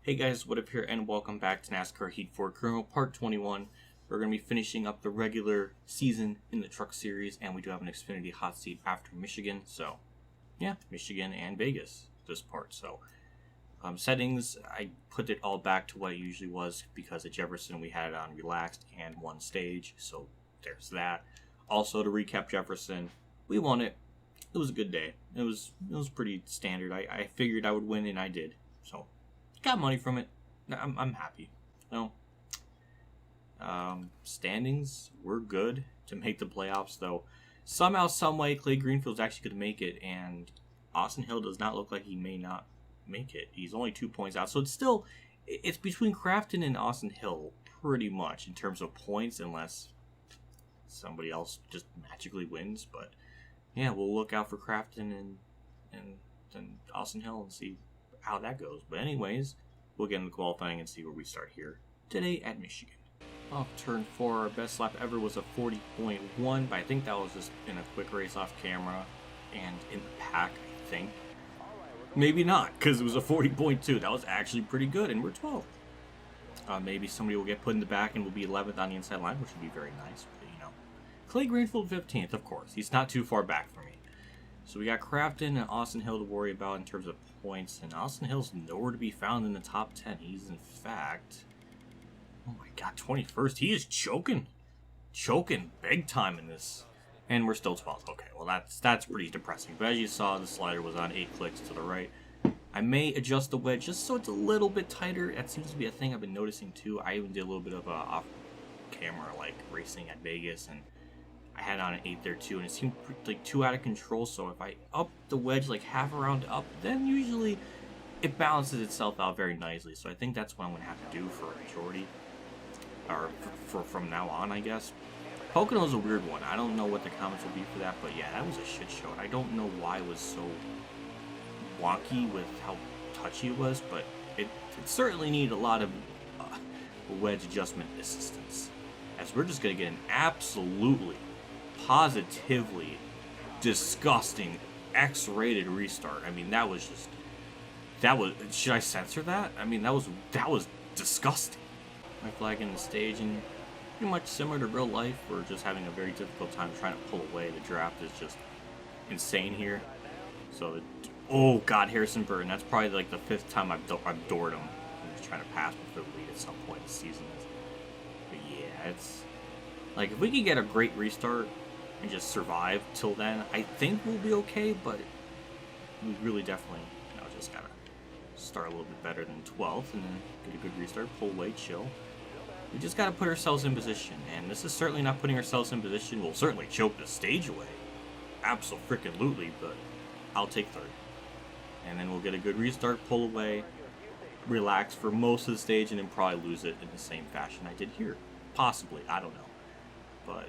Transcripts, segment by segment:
Hey guys, what up here, and welcome back to NASCAR Heat 4 Colonel Part 21. We're going to be finishing up the regular season in the Truck Series, and we do have an Xfinity hot seat after Michigan. So, yeah, Michigan and Vegas, this part. So, settings, I put it all back to what it usually was, because at Jefferson we had it on relaxed and one stage. So, there's that. Also, to recap Jefferson, we won it. It was a good day. It was pretty standard. I figured I would win, and I did. So, got money from it. I'm happy. No. Standings, we're good to make the playoffs, though. Somehow, someway, Clay Greenfield's actually going to make it, and Austin Hill does not look like he may not make it. He's only 2 points out, so it's between Crafton and Austin Hill, pretty much, in terms of points, unless somebody else just magically wins. But yeah, we'll look out for Crafton and Austin Hill and see how that goes. But anyways, we'll get into qualifying and see where we start here today at Michigan. Off turn 4, our best lap ever was a 40.1, but I think that was just in a quick race off camera and in the pack, I think. Maybe not, because it was a 40.2. That was actually pretty good, and we're 12th. Maybe somebody will get put in the back and will be 11th on the inside line, which would be very nice. But, you know, Clay Greenfield 15th, of course. He's not too far back from me. So we got Crafton and Austin Hill to worry about in terms of points, and Austin Hill's nowhere to be found in the top 10. He's, in fact, oh my god, 21st. He is choking big time in this. And we're still 12th. Okay, well, that's pretty depressing. But as you saw, the slider was on 8 clicks to the right. I may adjust the wedge just so it's a little bit tighter. That seems to be a thing I've been noticing too. I even did a little bit of off-camera, like, racing at Vegas, and I had on an 8 there too, and it seemed like too out of control. So if I up the wedge like half a round up, then usually it balances itself out very nicely. So I think that's what I'm going to have to do for a majority, or from now on, I guess. Pocono is a weird one. I don't know what the comments will be for that, but yeah, that was a shit show. I don't know why it was so wonky with how touchy it was, but it certainly needed a lot of wedge adjustment assistance, as we're just going to get an absolutely, positively disgusting X-rated restart. I mean, that was, should I censor that? I mean, that was disgusting. My flag in the stage, and pretty much similar to real life, we're just having a very difficult time trying to pull away. The draft is just insane here. So, oh god, Harrison Burton, that's probably like the 5th time I've doored him. I'm just trying to pass before the lead at some point this season. But yeah, it's like, if we could get a great restart and just survive till then, I think we'll be okay, but we really definitely, you know, just gotta start a little bit better than 12th and then get a good restart, pull away, chill. We just gotta put ourselves in position, and this is certainly not putting ourselves in position. We'll certainly choke the stage away, abso-freaking-lutely, but I'll take 3rd. And then we'll get a good restart, pull away, relax for most of the stage, and then probably lose it in the same fashion I did here. Possibly, I don't know. But,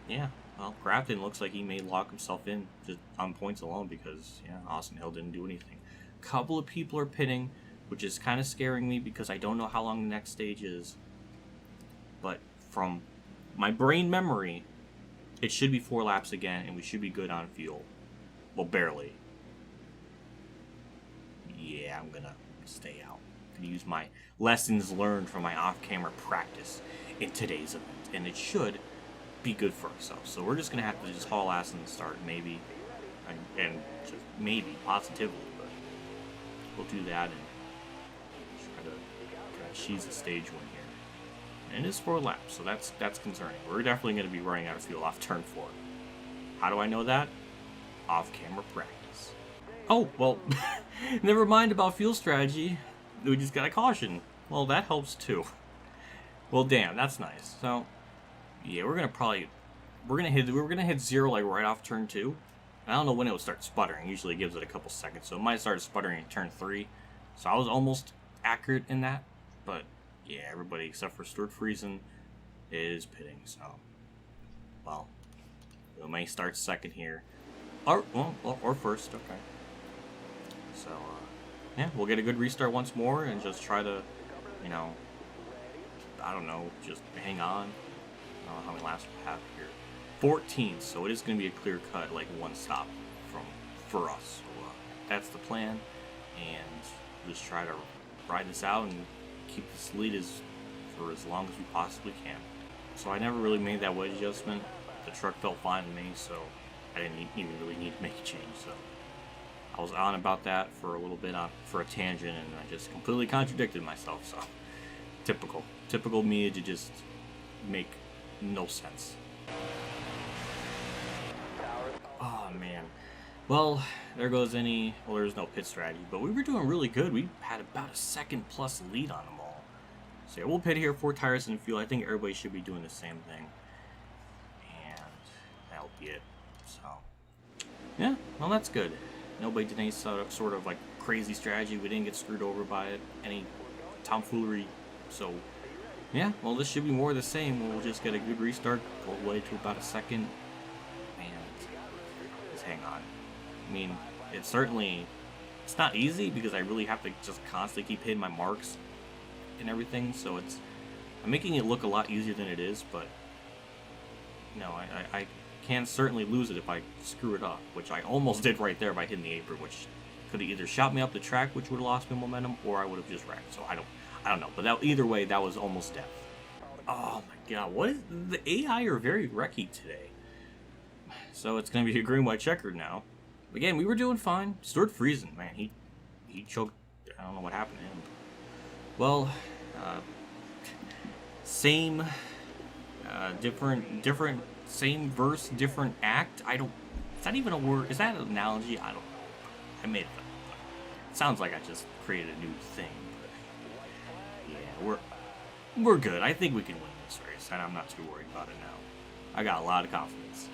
yeah, well, Crafton looks like he may lock himself in just on points alone because, yeah, Austin Hill didn't do anything. A couple of people are pitting, which is kind of scaring me because I don't know how long the next stage is. But from my brain memory, it should be 4 laps again, and we should be good on fuel. Well, barely. Yeah, I'm gonna stay out. I'm gonna use my lessons learned from my off-camera practice in today's event, and it should be good for ourselves. So we're just gonna have to just haul ass in the start, maybe, and just maybe positively, but we'll do that and try to cheese the stage win here. And it is 4 laps, so that's concerning. We're definitely going to be running out of fuel off turn 4. How do I know that? Off-camera practice. Oh, well, never mind about fuel strategy. We just got a caution. Well, that helps too. Well, damn, that's nice. So, yeah, we're gonna hit 0 like right off turn 2. I don't know when it will start sputtering. Usually it gives it a couple seconds, so it might start sputtering in turn 3. So I was almost accurate in that, but yeah, everybody except for Stuart Friesen is pitting, so, well, we may start 2nd here, or first, okay. So, yeah, we'll get a good restart once more and just try to, you know, I don't know, just hang on. I don't know how many laps we have here. 14, so it is going to be a clear cut, like, 1 stop for us. So, that's the plan, and just try to ride this out and keep this lead for as long as we possibly can. So I never really made that wedge adjustment. The truck felt fine to me, so I didn't even really need to make a change. So I was on about that for a little bit for a tangent, and I just completely contradicted myself. So typical me to just make no sense. Oh man. Well, there's no pit strategy, but we were doing really good. We had about a second plus lead on them all. So yeah, we'll pit here, 4 tires in the fuel. I think everybody should be doing the same thing. And that'll be it. So, yeah, well, that's good. Nobody did any sort of like crazy strategy. We didn't get screwed over by any tomfoolery. So, yeah, well, this should be more of the same. We'll just get a good restart, go away to about a second, and just hang on. I mean, it's not easy because I really have to just constantly keep hitting my marks and everything, so I'm making it look a lot easier than it is, but you know, I can certainly lose it if I screw it up, which I almost did right there by hitting the apron, which could have either shot me up the track, which would have lost me momentum, or I would have just wrecked. So I don't know, but either way, that was almost death. Oh my god, what is the AI are very wrecky today. So it's gonna be a green white checkered now. Again, we were doing fine. Stuart Friesen, man, he choked. I don't know what happened to him. Well, same, different, same verse, different act. Is that even a word? Is that an analogy? I don't know. I made it up. It sounds like I just created a new thing. But yeah, we're good. I think we can win this race, and I'm not too worried about it now. I got a lot of confidence.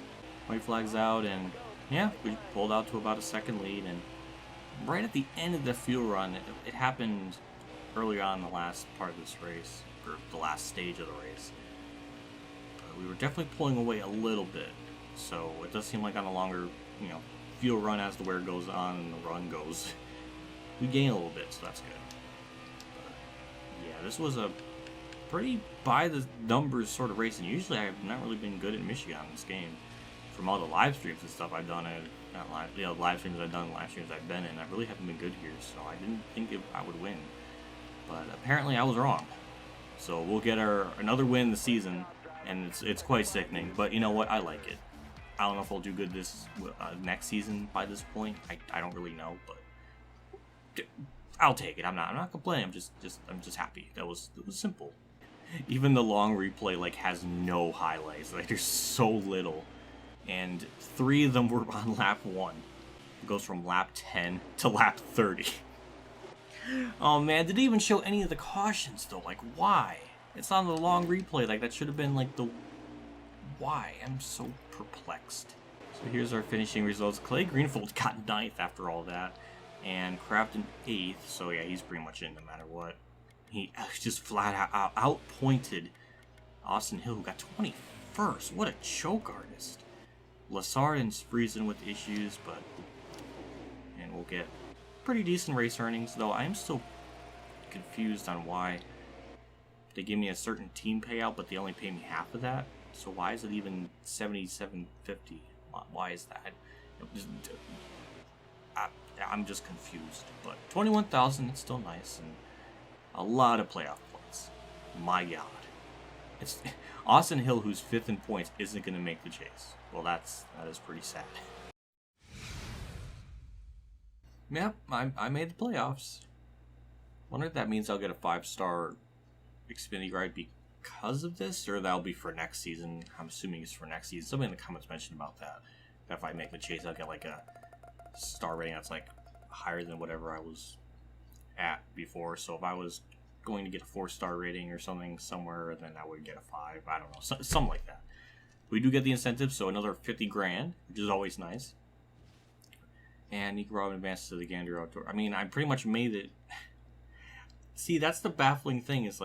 White flag's out, and yeah, we pulled out to about a second lead, and right at the end of the fuel run, it happened earlier on in the last part of this race, or the last stage of the race. We were definitely pulling away a little bit, so it does seem like on a longer, fuel run as the wear goes on and the run goes, we gain a little bit, so that's good. But yeah, this was a pretty by the numbers sort of race, and usually I have not really been good at Michigan in this game. From all the live streams and stuff I've done, live streams I've done, live streams I've been in, I really haven't been good here, so I didn't think I would win. But apparently I was wrong. So we'll get another win this season, and it's quite sickening. But you know what? I like it. I don't know if I'll do good this next season by this point. I don't really know, but I'll take it. I'm not complaining. I'm just happy. It was simple. Even the long replay has no highlights. There's so little, and 3 of them were on lap 1. It goes from lap 10 to lap 30. Oh man, did it even show any of the cautions though? Why? It's on the long replay. That should have been the why. I'm so perplexed. So here's our finishing results. Clay Greenfield got 9th after all that, and Crafton 8th. So yeah, he's pretty much in no matter what. He just flat out outpointed Austin Hill, who got 21st. What a choke artist. Lassard and Friesen with issues, and we'll get pretty decent race earnings, though I'm still confused on why they give me a certain team payout, but they only pay me half of that. So why is it even $77.50? Why is that? I'm just confused. But 21,000, it's still nice, and a lot of playoff points. My God, it's Austin Hill, who's 5th in points, isn't going to make the chase. Well, that is pretty sad. Yep, I made the playoffs. Wonder if that means I'll get a 5-star Xfinity ride because of this, or that'll be for next season. I'm assuming it's for next season. Somebody in the comments mentioned about that. If I make the chase, I'll get a star rating that's higher than whatever I was at before. So if I was going to get a 4-star rating or something somewhere, then I would get a 5. I don't know, something like that. We do get the incentive, so another 50 grand, which is always nice. And Nico Robin advances to the Gander Outdoor. I mean, I pretty much made it. See, that's the baffling thing. Is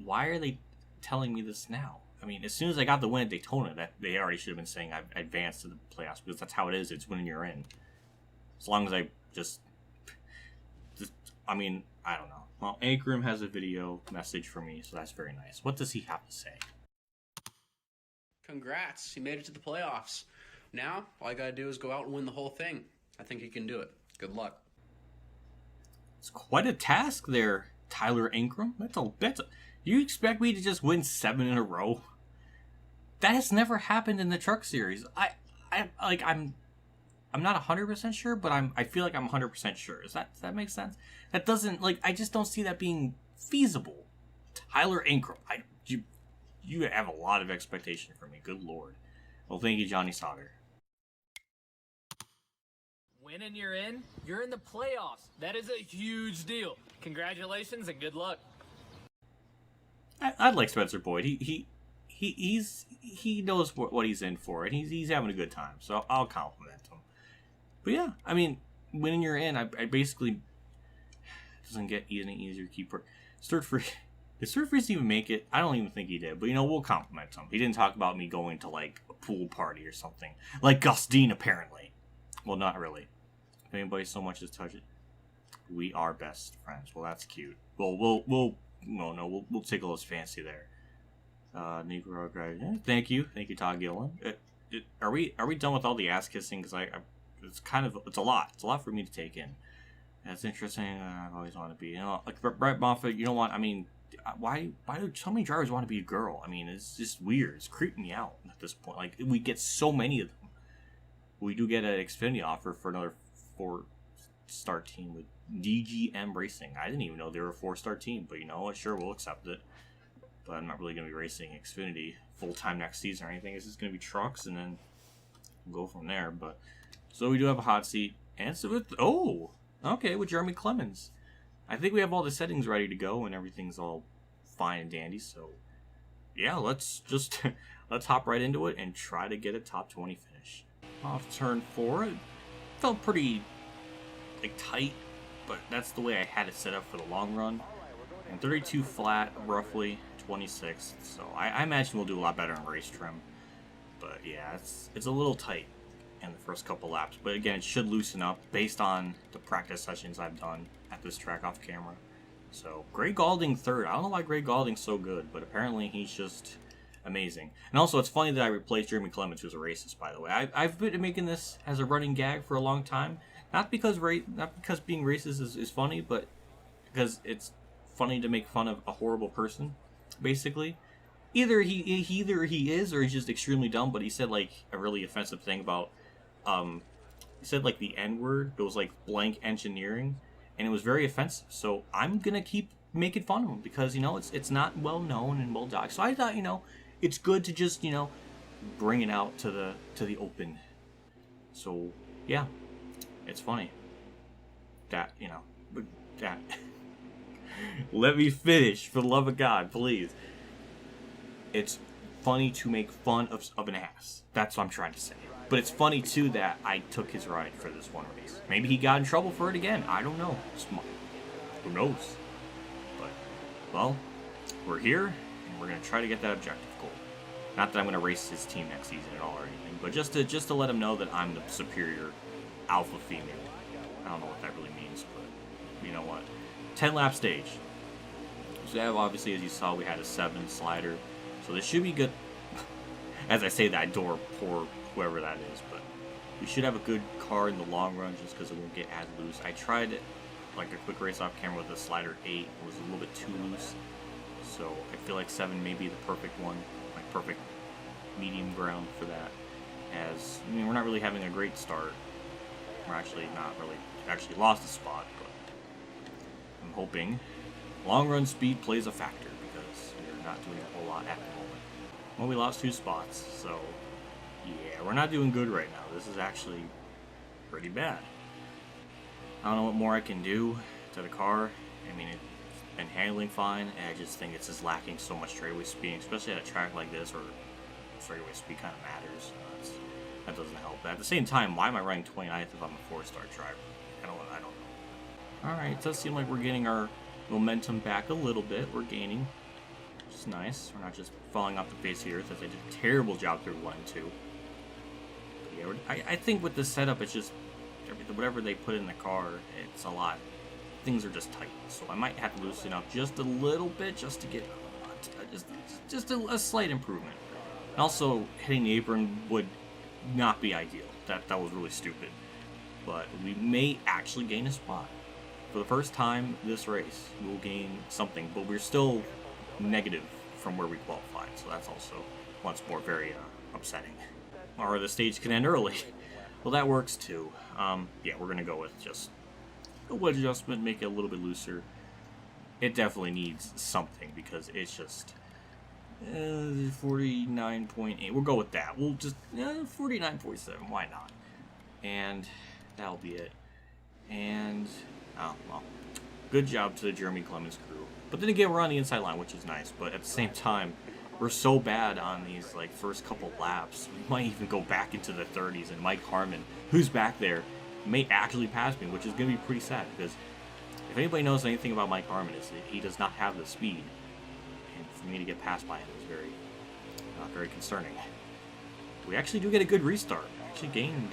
why are they telling me this now? I mean, as soon as I got the win at Daytona, that they already should have been saying I advanced to the playoffs, because that's how it is. It's when you're in. As long as I I mean, I don't know. Well, Anchorham has a video message for me, so that's very nice. What does he have to say? Congrats, you made it to the playoffs. Now, all I gotta do is go out and win the whole thing. I think you can do it. Good luck. It's quite a task there, Tyler Ingram? That's a, you expect me to just win 7 in a row? That has never happened in the Truck Series. I'm not 100% sure, but I feel like I'm 100% sure. Does that make sense? That doesn't, like, I just don't see that being feasible. Tyler Ingram. You have a lot of expectation for me. Good Lord. Well, thank you, Johnny Sauter. Win and you're in the playoffs. That is a huge deal. Congratulations and good luck. I'd like Spencer Boyd. He knows what he's in for, and he's having a good time. So I'll compliment him. But yeah, I mean, when you're in, I basically, it doesn't get any easier to keep. Did Surfreeze even make it? I don't even think he did. But we'll compliment him. He didn't talk about me going to like a pool party or something, like Gus Dean apparently. Well, not really. If anybody so much as touch it, we are best friends. Well, that's cute. Well, we'll tickle his fancy there. Negro guy. Yeah, thank you, Todd Gillen. Are we done with all the ass kissing? Because it's a lot. It's a lot for me to take in. That's interesting. I've always wanted to be. Like Brett Moffitt. You know what? I mean, why do so many drivers want to be a girl? I mean, it's just weird. It's creeping me out at this point. Like, we get so many of them. We do get an Xfinity offer for another 4-star team with DGM Racing. I didn't even know they were a 4-star team, but you know what? Sure, we'll accept it. But I'm not really going to be racing Xfinity full-time next season or anything. It's just going to be trucks, and then we'll go from there. But so we do have a hot seat. And so with Jeremy Clements. I think we have all the settings ready to go, and everything's all fine and dandy. So yeah, let's hop right into it and try to get a top 20 finish. Off turn 4, it felt pretty tight, but that's the way I had it set up for the long run. And 32 flat, roughly 26. So I imagine we'll do a lot better in race trim. But yeah, it's a little tight in the first couple laps. But again, it should loosen up based on the practice sessions I've done at this track off camera. So Greg Galding third. I don't know why Greg Galding's so good, but apparently he's just amazing. And also, it's funny that I replaced Jeremy Clements, who's a racist, by the way. I've been making this as a running gag for a long time. Not because being racist is funny, but because it's funny to make fun of a horrible person, basically. Either he is, or he's just extremely dumb. But he said like a really offensive thing about he said like the N-word. It was like blank engineering, and it was very offensive. So I'm gonna keep making fun of him because it's not well known and well documented. So I thought it's good to just bring it out to the open. So yeah, it's funny that that. Let me finish, for the love of God, please. It's funny to make fun of an ass. That's what I'm trying to say. But it's funny too that I took his ride for this one race. Maybe he got in trouble for it again. I don't know. Who knows? But well, we're here and we're gonna try to get that objective goal. Not that I'm gonna race his team next season at all or anything, but just to let him know that I'm the superior alpha female. I don't know what that really means, but you know what? 10-lap stage. So obviously, as you saw, we had a 7 slider. So this should be good. As I say that, I door poor whoever that is, but we should have a good car in the long run just because it won't get as loose. I tried it, like a quick race off camera with the slider 8. It was a little bit too loose. So I feel like 7 may be the perfect one, like perfect medium ground for that. As we're not really having a great start. We're actually not really lost a spot, but I'm hoping long run speed plays a factor because we're not doing a whole lot at the moment. Well, we lost 2 spots, so yeah, we're not doing good right now. This is actually pretty bad. I don't know what more I can do to the car. I mean, it's been handling fine, and I just think it's just lacking so much straightaway speed, especially at a track like this where straightaway speed kind of matters. That doesn't help. But at the same time, why am I running 29th if I'm a 4-star driver? I don't know. Alright, it does seem like we're getting our momentum back a little bit. We're gaining, which is nice. We're not just falling off the face of the earth as they did a terrible job through 1 and 2. But yeah, I think with this setup, it's just whatever they put in the car, it's a lot. Things are just tight, so I might have to loosen up just a little bit just to get just a slight improvement. And also, hitting the apron would not be ideal. That was really stupid. But we may actually gain a spot. for the first time this race, we'll gain something, but we're still negative from where we qualified, so that's also once more very upsetting. Or the stage can end early. Well, that works too. Yeah, we're gonna go with just a wedge adjustment, make it a little bit looser. It definitely needs something because it's just 49.8. We'll go with that. We'll just 49.7. Why not? And that'll be it. And oh well, good job to the Jeremy Clements crew. But then again, we're on the inside line, which is nice. But at the same time, we're so bad on these like first couple laps. We might even go back into the 30s, and Mike Harmon, who's back there, may actually pass me, which is going to be pretty sad because if anybody knows anything about Mike Harmon, is that he does not have the speed, and for me to get passed by him is very concerning. We actually do get a good restart. We actually gained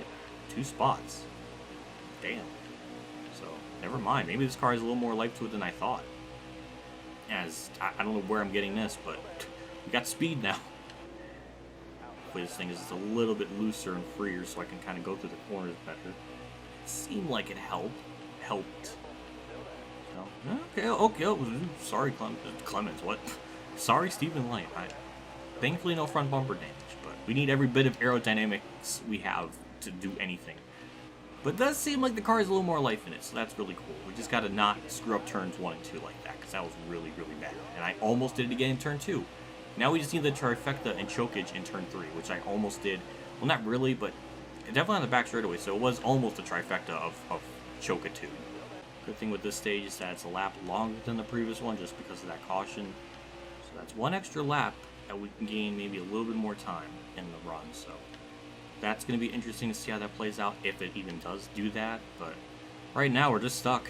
2 spots. Damn. So never mind. Maybe this car has a little more life to it than I thought. As I don't know where I'm getting this, but we got speed now. Hopefully this thing is just a little bit looser and freer so I can kind of go through the corners better. It seemed like it helped. Okay, oh, sorry, Clements, what? Sorry, Stephen Light. Thankfully, no front bumper damage, but we need every bit of aerodynamics we have to do anything. But it does seem like the car has a little more life in it, so that's really cool. We just gotta not screw up turns 1 and 2 like that, because that was really, really bad. And I almost did it again in turn 2. Now we just need the trifecta and chokeage in turn 3, which I almost did. Well, not really, but definitely on the back straightaway, so it was almost a trifecta of choke-a-tude. Good thing with this stage is that it's a lap longer than the previous one just because of that caution. So that's 1 extra lap that we can gain maybe a little bit more time in the run. So that's going to be interesting to see how that plays out, if it even does do that. But right now we're just stuck.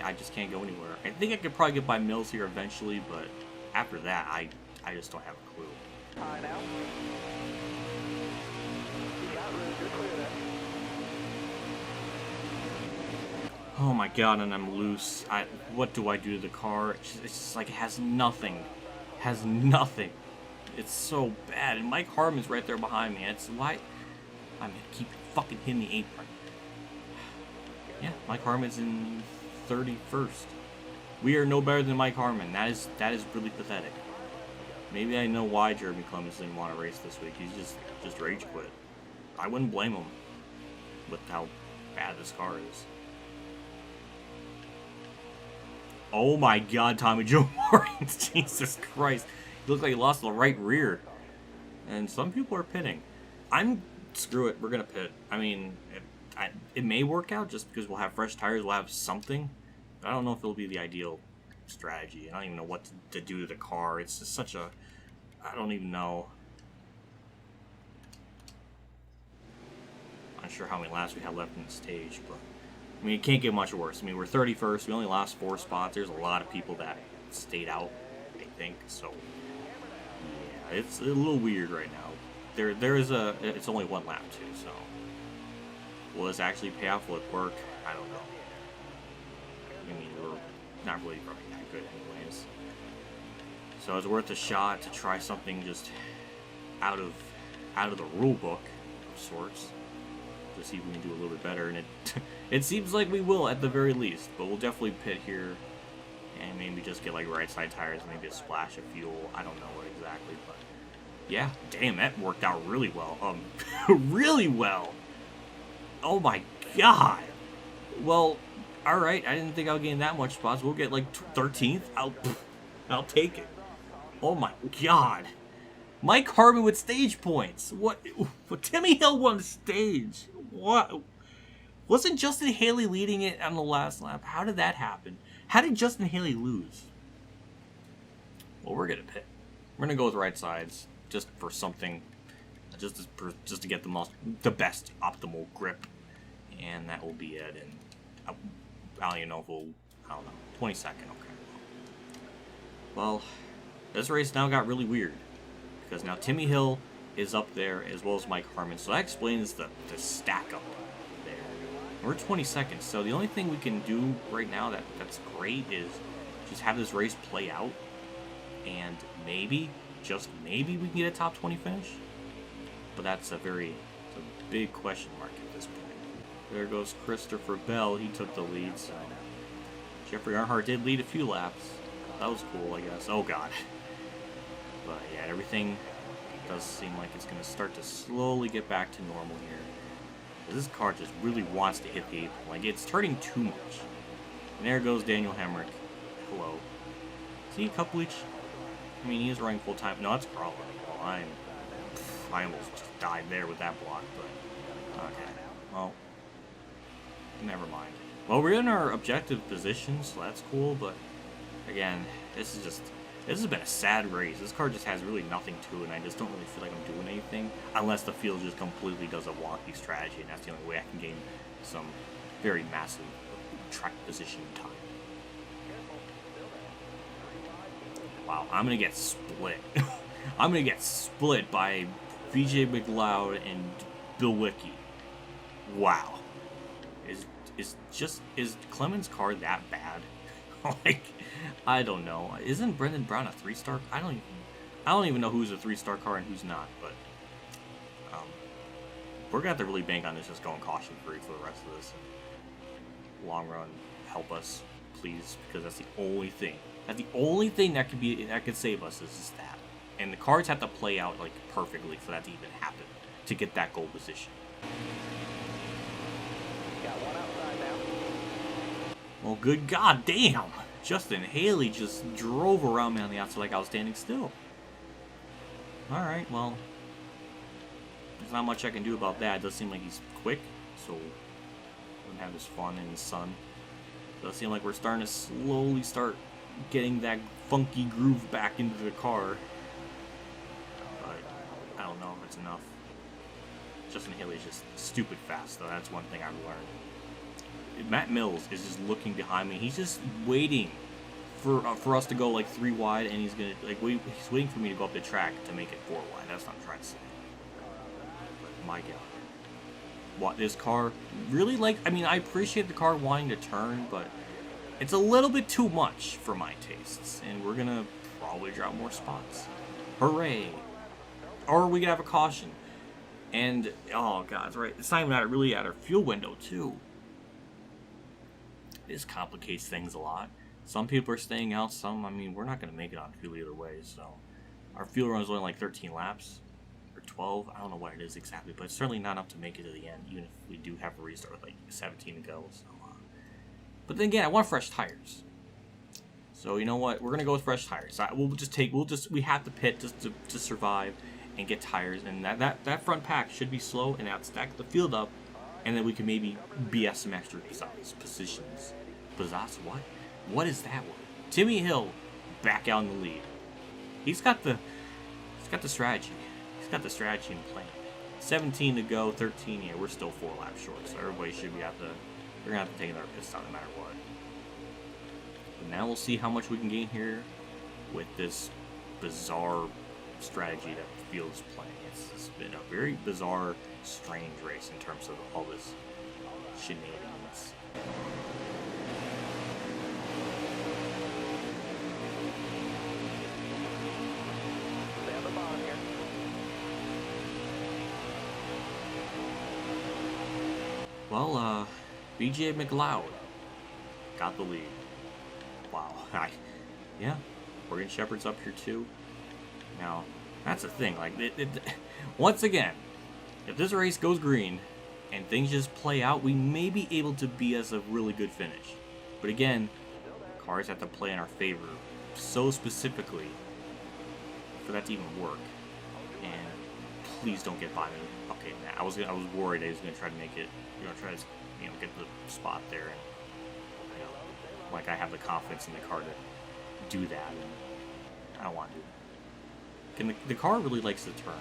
I just can't go anywhere. I think I could probably get by Mills here eventually, but after that, I just don't have a clue. Oh my god, and I'm loose. What do I do to the car? It's just like it has nothing. Has nothing. It's so bad. And Mike Harmon's right there behind me. It's why I'm gonna keep fucking hitting the apron. Yeah, Mike Harmon's in 31st. We are no better than Mike Harmon. That is really pathetic. Maybe I know why Jeremy Clements didn't want to race this week. He's just rage quit. I wouldn't blame him with how bad this car is. Oh my god, Tommy Joe Morris. Jesus Christ. He looked like he lost the right rear. And some people are pitting. Screw it, we're going to pit. I mean, it may work out just because we'll have fresh tires, we'll have something. But I don't know if it'll be the ideal strategy. I don't even know what to do to the car. It's just such a... I don't even know. I'm not sure how many laps we have left in the stage, but... I mean, it can't get much worse. I mean, we're 31st. We only lost 4 spots. There's a lot of people that stayed out, I think. So, yeah, it's a little weird right now. It's only 1 lap, too, so. Will this actually pay off? Will it work? I don't know. I mean, we're not really running that good anyways. So it's worth a shot to try something just out of the rule book of sorts. To see if we can do a little bit better, and it seems like we will at the very least, but we'll definitely pit here and maybe just get like right side tires, maybe a splash of fuel. I don't know what exactly, but yeah, damn, that worked out really well. Really well. Oh my god. Well, all right, I didn't think I would gain that much spots. We'll get like 13th. I'll take it. Oh my god. Mike Harmon with stage points. What? Timmy Hill won the stage. What? Wasn't Justin Haley leading it on the last lap? How did that happen? How did Justin Haley lose? Well, we're gonna pit. We're gonna go with right sides just for something, just to get the best optimal grip, and that will be it. And I don't even know if I don't know. 22nd. Okay. Well, this race now got really weird. Because now Timmy Hill is up there as well as Mike Harmon. So that explains the stack up there. We're 22nd. So the only thing we can do right now that's great is just have this race play out. And maybe, just maybe, we can get a top 20 finish. But that's it's a big question mark at this point. There goes Christopher Bell. He took the lead. So Jeffrey Earnhardt did lead a few laps. That was cool, I guess. Oh god. But yeah, everything does seem like it's going to start to slowly get back to normal here. This car just really wants to hit the apron. Like, it's turning too much. And there goes Daniel Hemrick. Hello. Is he a couple each? I mean, he is running full time. No, it's Crawler. Well, I almost just died there with that block, but okay. Well, never mind. Well, we're in our objective position, so that's cool, but again, this has been a sad race. This car just has really nothing to it, and I just don't really feel like I'm doing anything unless the field just completely does a wonky strategy, and that's the only way I can gain some very massive track position time. Wow, I'm going to get split. I'm going to get split by BJ McLeod and Bill Wicke. Wow. Is Clements' car that bad? Like, I don't know. Isn't Brendan Brown a 3-star? I don't even know who's a 3-star car and who's not, but we're gonna have to really bank on this just going caution free for the rest of this. Long run, help us, please, because that's the only thing. That's the only thing that could save us is just that. And the cards have to play out like perfectly for that to even happen to get that goal position. Got one outside now. Well, good god damn! Justin Haley just drove around me on the outside like I was standing still. Alright, well, there's not much I can do about that. It does seem like he's quick, so we're gonna have his fun in the sun. It does seem like we're starting to slowly start getting that funky groove back into the car. But I don't know if it's enough. Justin Haley's just stupid fast, though. That's one thing I've learned. Matt Mills is just looking behind me. He's just waiting for us to go like 3 wide, and he's gonna he's waiting for me to go up the track to make it 4 wide. That's what I'm trying to say. But my god, what this car really like? I mean, I appreciate the car wanting to turn, but it's a little bit too much for my tastes, and we're gonna probably drop more spots. Hooray! Or we could have a caution. And oh god, it's right. It's not even really at our fuel window too. This complicates things a lot. Some people are staying out, some, I mean, we're not going to make it on fuel either way, so. Our fuel run is only like 13 laps, or 12, I don't know what it is exactly, but it's certainly not enough to make it to the end, even if we do have a restart with like 17 to go, so. But then again, I want fresh tires. So, you know what, we're going to go with fresh tires. We have to pit just to survive and get tires, and that front pack should be slow, and that stack the field up, and then we can maybe BS some extra positions. Pizzazz, what? What is that word? Timmy Hill back out in the lead. He's got the strategy. He's got the strategy in plan. 17 to go, 13. Yeah, we're still 4 laps short, so everybody should be they're gonna have to take another pit stop no matter what. But now we'll see how much we can gain here with this bizarre strategy that the field is playing. It's been a very bizarre, strange race in terms of all this shenanigans. Stay on the bottom here. Well, BJ McLeod got the lead. Wow. Yeah, Morgan Shepherd's up here too. Now, that's the thing. Like, once again, if this race goes green and things just play out, we may be able to be as a really good finish. But again, cars have to play in our favor so specifically for that to even work. And please don't get by me. Okay, nah, I was worried I was gonna try to make it, try to get the spot there, and like I have the confidence in the car to do that, and I don't want to do that. The car really likes to turn.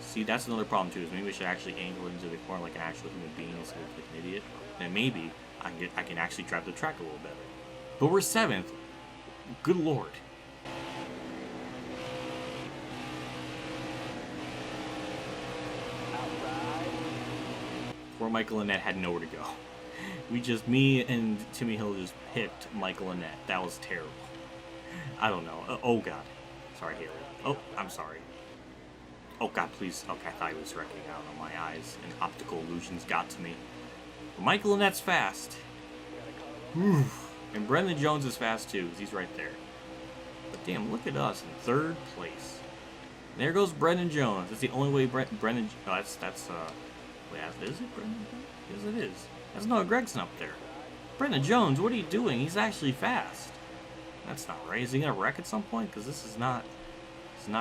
See, that's another problem too. Is maybe we should actually angle into the corner like an actual human being instead of like an idiot. And maybe I can actually drive the track a little better. But we're 7th. Good lord. Poor Michael Annett had nowhere to go. Me and Timmy Hill just picked Michael Annett. That was terrible. I don't know. Oh god. Sorry, Haley. Oh, I'm sorry. Oh god, please. Okay, I thought he was wrecking out on my eyes, and optical illusions got to me. But Michael Annett's fast. Oof. And Brendan Jones is fast too, because he's right there. But damn, look at us in 3rd place. And there goes Brendan Jones. That's the only way Brendan... Oh, wait, is it Brendan? Yes, it is. That's Noah Gregson up there. Brendan Jones, what are you doing? He's actually fast. That's not right. Is he going to wreck at some point? Because this is not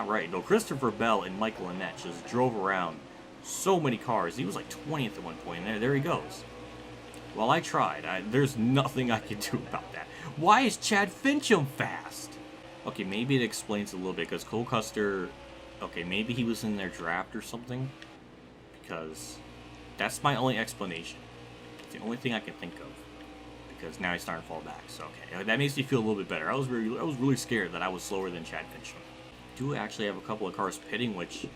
right. No, Christopher Bell and Michael Annette just drove around so many cars. He was like 20th at one point. And there he goes. Well, I tried. There's nothing I can do about that. Why is Chad Fincham fast? Okay, maybe it explains a little bit, because Cole Custer... Okay, maybe he was in their draft or something. Because that's my only explanation. It's the only thing I can think of. Because now he's starting to fall back. So, okay, that makes me feel a little bit better. I was really scared that I was slower than Chad Fincham. I do actually have a couple of cars pitting, which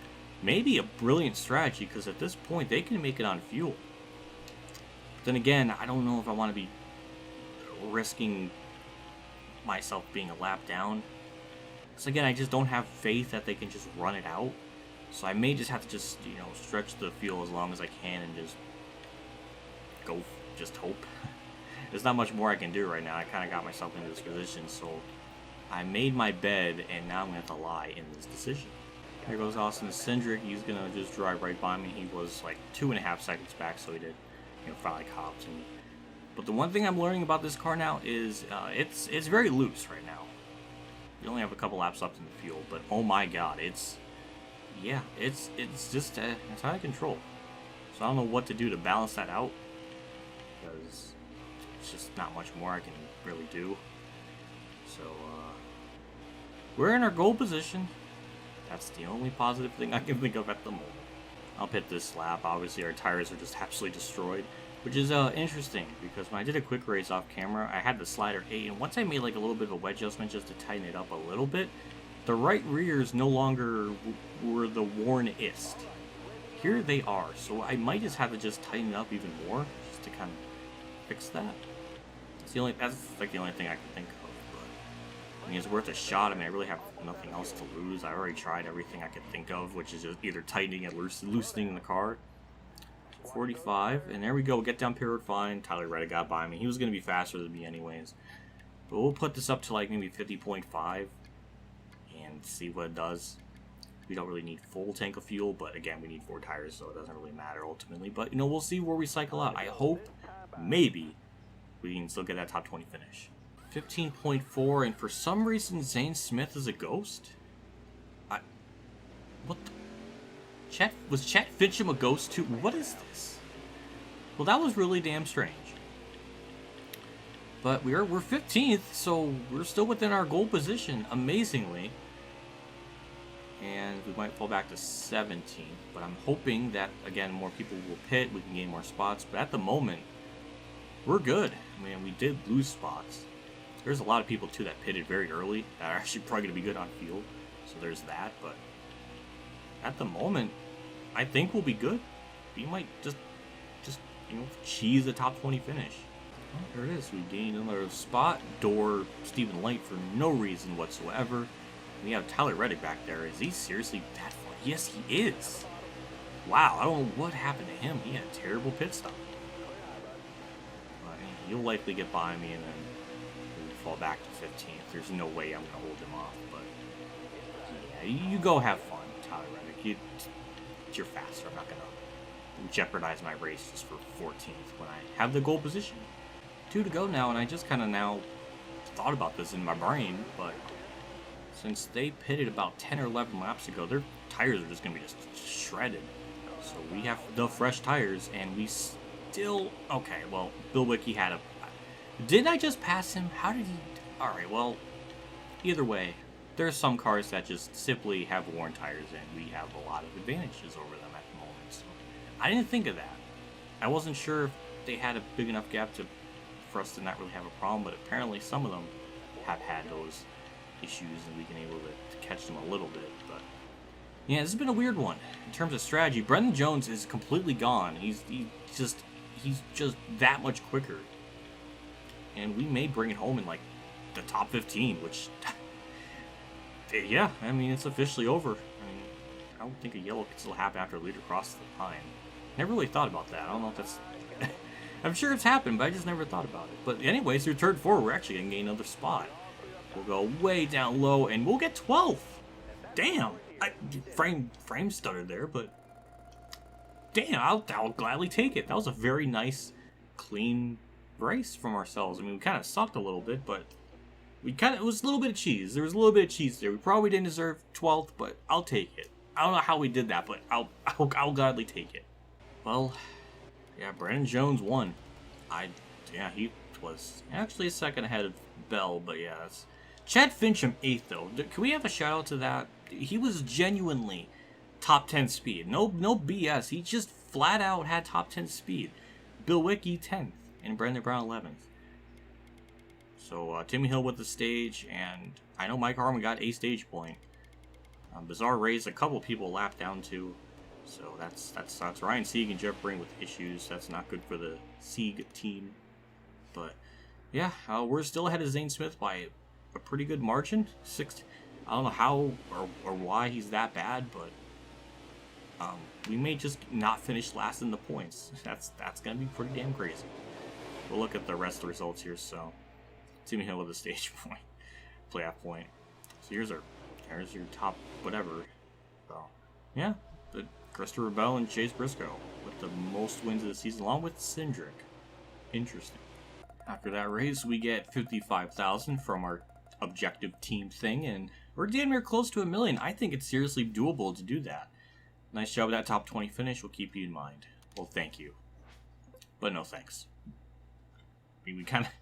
may be a brilliant strategy, because at this point, they can make it on fuel. Then again, I don't know if I want to be risking myself being a lap down. So again, I just don't have faith that they can just run it out. So I may just have to just, you know, stretch the fuel as long as I can and just hope. There's not much more I can do right now. I kind of got myself into this position, so I made my bed, and now I'm going to have to lie in this decision. Here goes Austin Cindric. He's going to just drive right by me. He was like 2.5 seconds back, so he did, you know, finally copped me. But the one thing I'm learning about this car now is it's very loose right now. We only have a couple laps left in the field, but oh my god, it's just it's out of control. So I don't know what to do to balance that out, because it's just not much more I can really do. So we're in our goal position. That's the only positive thing I can think of at the moment. I'll pit this lap. Obviously our tires are just absolutely destroyed, which is interesting, because when I did a quick race off camera, I had the slider 8, and once I made like a little bit of a wedge adjustment just to tighten it up a little bit, the right rears no longer were the worn-ist. Here they are, so I might just have to just tighten it up even more, just to kind of fix that. That's like the only thing I can think of. But I mean, it's worth a shot. I mean, I really have nothing else to lose. I already tried everything I could think of, which is just either tightening and loosening the car. 45, and there we go. Get down period fine. Tyler Reddick got by me. He was going to be faster than me anyways. But we'll put this up to like maybe 50.5 and see what it does. We don't really need full tank of fuel, but again, we need 4 tires, so it doesn't really matter ultimately. But, you know, we'll see where we cycle out. I hope, maybe, we can still get that top 20 finish. 15.4, and for some reason, Zane Smith is a ghost? What the? Was Chet Fincham a ghost too? What is this? Well, that was really damn strange. But we're 15th, so we're still within our goal position, amazingly. And we might fall back to 17th, but I'm hoping that, again, more people will pit, we can gain more spots. But at the moment, we're good. I mean, we did lose spots. There's a lot of people, too, that pitted very early that are actually probably going to be good on field. So there's that, but at the moment, I think we'll be good. We might just you know, cheese a top 20 finish. Oh, there it is. We gained another spot. Door Stephen Light for no reason whatsoever. We have Tyler Reddick back there. Is he seriously that far? Yes, he is. Wow, I don't know what happened to him. He had a terrible pit stop. He'll likely get by me and then we'll fall back to 15th. There's no way I'm going to hold him off. But yeah, you go have fun, Tyler Reddick. You're faster. I'm not going to jeopardize my race just for 14th when I have the goal position. 2 to go now, and I just kind of now thought about this in my brain, but since they pitted about 10 or 11 laps ago, their tires are just going to be just shredded. So we have the fresh tires, and we still... Okay, well, Bill Wicke had a... Didn't I just pass him? How did he... Alright, well, either way, there's some cars that just simply have worn tires, and we have a lot of advantages over them at the moment. So I didn't think of that. I wasn't sure if they had a big enough gap for us to not really have a problem, but apparently some of them have had those issues, and we've been able to catch them a little bit. But yeah, this has been a weird one in terms of strategy. Brendan Jones is completely gone. He's just that much quicker, and we may bring it home in like the top 15, which yeah, I mean, it's officially over. I mean, I don't think a yellow could still happen after a leader crosses the line. Never really thought about that. I don't know if that's I'm sure it's happened, but I just never thought about it. But anyways, through turn 4, we're actually going to gain another spot. We'll go way down low, and we'll get 12th. Damn. Frame stuttered there, but... Damn, I'll gladly take it. That was a very nice, clean race from ourselves. I mean, we kind of sucked a little bit, but... It was a little bit of cheese. There was a little bit of cheese there. We probably didn't deserve 12th, but I'll take it. I don't know how we did that, but I'll gladly take it. Well, yeah, Brandon Jones won. Yeah, he was actually a second ahead of Bell, but yeah, that's... Chad Fincham 8th, though. Can we have a shout out to that? He was genuinely top 10 speed. No BS. He just flat out had top 10 speed. Bill Wicke 10th, and Brandon Brown 11th. So, Timmy Hill with the stage, and I know Mike Harmon got a stage point. Bizarre Rays, a couple people lapped down too, so that sucks. Ryan Sieg and Jeff Breen with issues, that's not good for the Sieg team. But, yeah, we're still ahead of Zane Smith by a pretty good margin. I don't know how or why he's that bad, but we may just not finish last in the points. That's going to be pretty damn crazy. We'll look at the rest of the results here, so... Timmy Hill with a stage point, playoff point. So here's your top whatever. So yeah, the Christopher Bell and Chase Briscoe with the most wins of the season, along with Cindric. Interesting. After that race, we get 55,000 from our objective team thing, and we're damn near close to $1 million. I think it's seriously doable to do that. Nice job with that top 20 finish. We'll keep you in mind. Well, thank you, but no thanks. We kind of,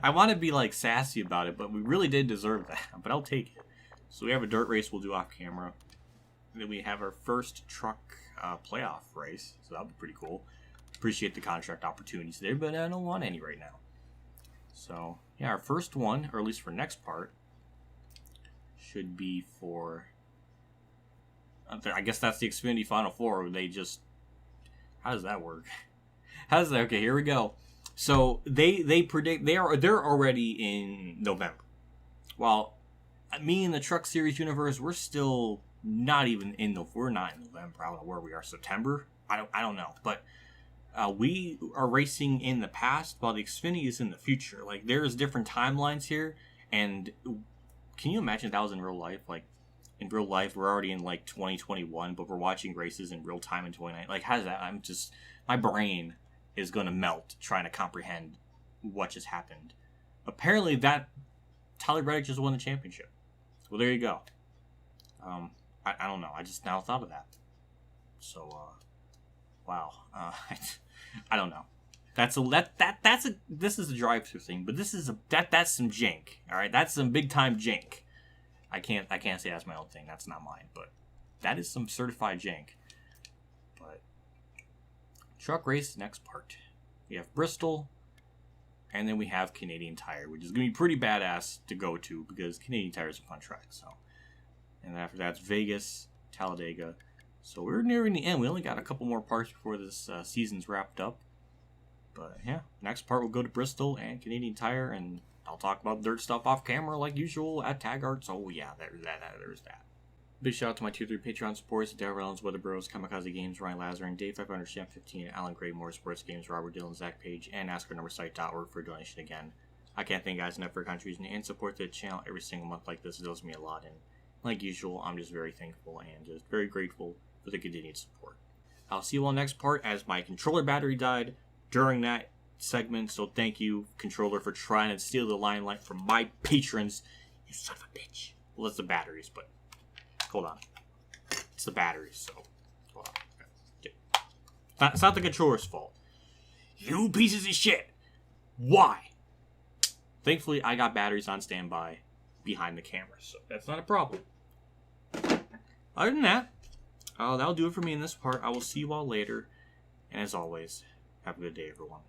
I want to be like sassy about it, but we really did deserve that, but I'll take it. So we have a dirt race we'll do off camera. And then we have our first truck playoff race, so that'll be pretty cool. Appreciate the contract opportunities there, but I don't want any right now. So yeah, our first one, or at least for next part, should be for, I guess that's the Xfinity Final Four, where they just, how does that work? How does that, okay, here we go. So they predict they're already in November. While me and the Truck Series universe, we're still not even in we're not in November. I don't know where we are. September? I don't know. But we are racing in the past while the Xfinity is in the future. Like, there's different timelines here, and can you imagine if that was in real life? Like, in real life, we're already in like 2021, but we're watching races in real time in 2019. Like, how does that? My brain is going to melt trying to comprehend what just happened. Apparently that Tyler Reddick just won the championship. Well, there you go. I don't know. I just now thought of that. So, wow. I don't know. This is a drive-through thing, but that's some jank. All right, that's some big time jank. I can't say that's my own thing. That's not mine, but that is some certified jank. But truck race, next part. We have Bristol, and then we have Canadian Tire, which is going to be pretty badass to go to because Canadian Tire is a fun track. So, and after that's Vegas, Talladega. So we're nearing the end. We only got a couple more parts before this season's wrapped up. But yeah, next part we'll go to Bristol and Canadian Tire, and I'll talk about dirt stuff off camera like usual at Tag Arts. Oh yeah, there's that. Big shout out to my 2-3 Patreon supporters: Dale Reynolds, Weather Bros, KamikazeGames, Ronnie Lazzarine, Dave 500, 15, Alan Gray, MotorsportsGames, Robert Dillon, Zach Page, and NASCAR for a donation again. I can't thank you guys enough for your contribution and support the channel every single month like this. It does me a lot, and like usual, I'm just very thankful and just very grateful for the continued support. I'll see you all next part, as my controller battery died during that segment, so thank you, controller, for trying to steal the limelight from my patrons. You son of a bitch. Well, it's the batteries, but hold on. It's the batteries, so hold on. It's not the controller's fault. You pieces of shit. Why? Thankfully, I got batteries on standby behind the camera, so that's not a problem. Other than that, that'll do it for me in this part. I will see you all later, and as always, have a good day, everyone.